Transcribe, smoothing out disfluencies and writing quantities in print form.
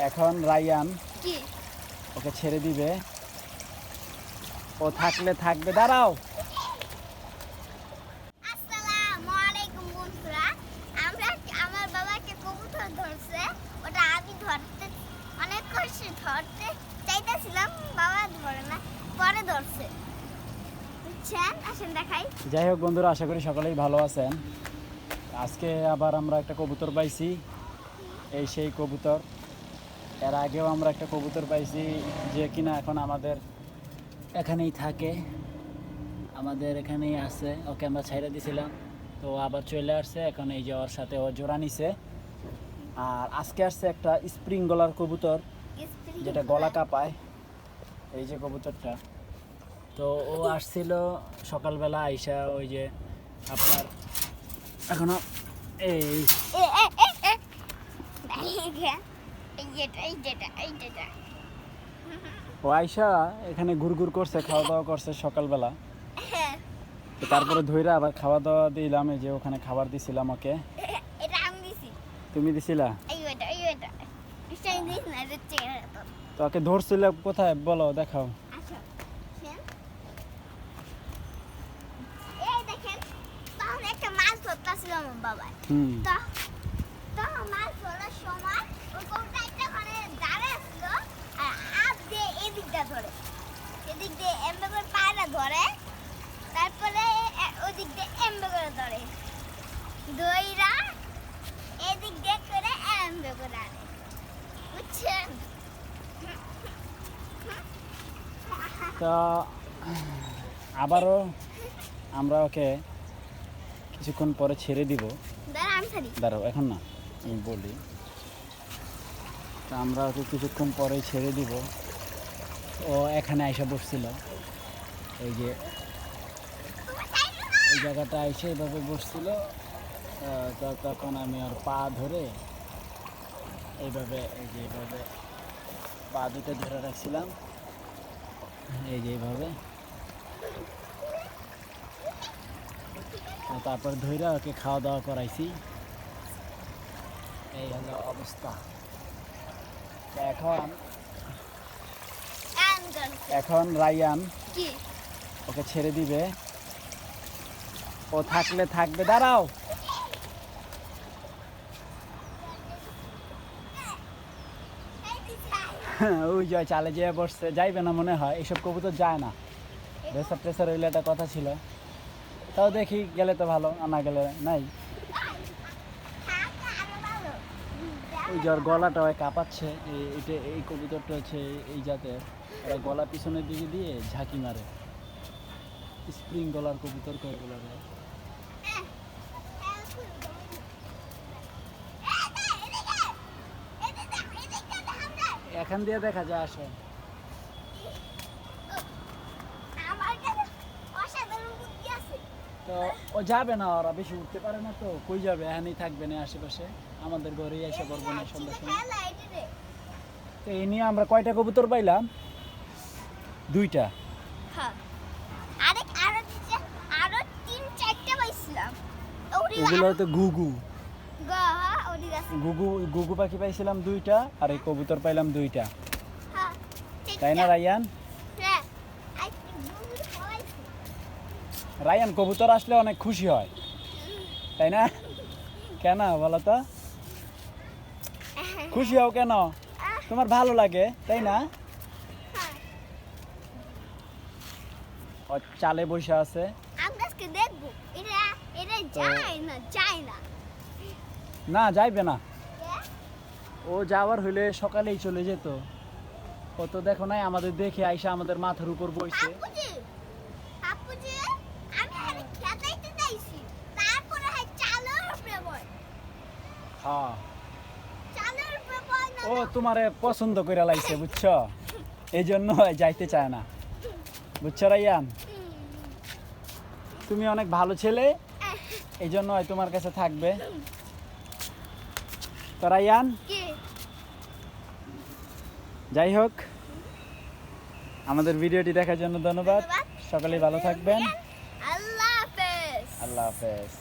এখন রায়ান কি ওকে ছেড়ে দিবে। ও থাকলে থাকবে, দাঁড়াও। আসসালামু আলাইকুম বন্ধুরা, আমার বাবাকে কবুতর ধরছে, ওটা আমি ধরতে অনেক কষ্ট ধরতে চাইতেছিলাম, বাবা ধরে না, পরে ধরছে, বুঝছেন? আসেন দেখাই। যাই হোক বন্ধুরা, আশা করি সকলেই ভালো আছেন। আজকে আবার আমরা একটা কবুতর পাইছি, এই সেই কবুতর। এর আগেও আমরা একটা কবুতর পাইছি যে কিনা এখন আমাদের এখানেই থাকে, আমাদের এখানেই আছে। ওকে আমরা ছাইড়া দিছিলাম, তো আবার চলে আসছে। এখন এই যে ওর সাথে ও জোড়া নিছে। আর আজকে আসছে একটা স্প্রিং গলার কবুতর, যেটা গলা কাঁপায়, এই যে কবুতরটা। তো ও আসছিল সকালবেলা আইসা, ওই যে আপনার এখনো এই ও আইসা এখানে ঘুরঘুর করছে, খাওয়া দাওয়া করছে সকালবেলা। তো তারপরে ধইরা আবার খাওয়া দাওয়া দিলাম, এই যে ওখানে খাবার দিছিলাম ওকে। তুমি দিছিলা? তো ওকে ধরছিল কোথায় বলো, দেখাও। হুম, মাছ ধরার সময় ওই কবুতরটা ওখানে দাঁড়ায় ছিল, আর আপ দিয়ে এদিক দিয়ে ধরে, এদিক দিয়ে এমবে করে পায়রা ধরে, তারপরে ওদিক দিয়ে এমবে করে ধরে, দইরা এদিক দিয়ে করে এমবে করে আনে, বুঝছেন? তো আবারও আমরা ওকে কিছুক্ষণ পরে ছেড়ে দিব। দাঁড়াও, এখন না, আমি বলি। তো আমরা ওকে কিছুক্ষণ পরে ছেড়ে দিব। ও এখানে আইসা বসছিল, এই যে এই জায়গাটা আইসে এইভাবে বসছিল। তো তখন আমি ওর পা ধরে এইভাবে, এই যে এইভাবে পা দুটো ধরে রাখছিলাম, এই যে এইভাবে। তারপর ধইরা ওকে খাওয়া দাওয়া করাইছি। এই হলো অবস্থা। এখন রায়ান ওকে ছেড়ে দিবে। ও থাকলে থাকবে, দাঁড়াও। ওই যে চালে যেয়ে বসছে, যাইবে না মনে হয়, এইসব কবুতর যায় না। রেসার টেসার হইলে একটা কথা ছিল, তাও দেখি গেলে তো ভালো, না গেলে নাই। ওই যে ওর গলাটা কাঁপাচ্ছে, এই কবুতরটা হচ্ছে এই জাতের, ওরা গলা পিছনের দিকে দিয়ে ঝাঁকি মারে। স্প্রিং গলার কবুতর কয় বলে। এখান দিয়ে দেখা যায়, আসে। তো ও যাবে না, ওরা বেশি উঠতে পারে না, তো কই যাবে, এখানেই থাকবে না আশেপাশে, আমাদের ঘরেই এসে পড়বো না সন্ধ্যার সময়। তো এই নিয়ে আমরা কয়টা কবুতর পাইলাম? দুইটা। ওগুলো তো ঘুঘু ঘুঘু ঘুঘু পাখি পাইছিলাম দুইটা, আর এই কবুতর পাইলাম দুইটা, তাই না রায়ান? রায়ান কবুতর আসলে অনেক খুশি হয়, তাই না? কেন বলো তো, খুশি হও কেন? তোমার ভালো লাগে, তাই না? ও চালে বসে আছে, না যাইবে না। ও যাওয়ার হইলে সকালেই চলে যেত। ও তো দেখো নাই, আমাদের দেখে আইসা আমাদের মাথার উপর বইছে। হ্যাঁ, ও তোমারে পছন্দ করে লাইছে, বুঝছো, এই জন্য যাইতে চায় না, বুঝছো রায়ান? তুমি অনেক ভালো ছেলে, এই জন্য তোমার কাছে থাকবে। তো রায়ান, যাই হোক, আমাদের ভিডিওটি দেখার জন্য ধন্যবাদ। সকলেই ভালো থাকবেন। আল্লাহ হাফেজ। আল্লাহ হাফেজ।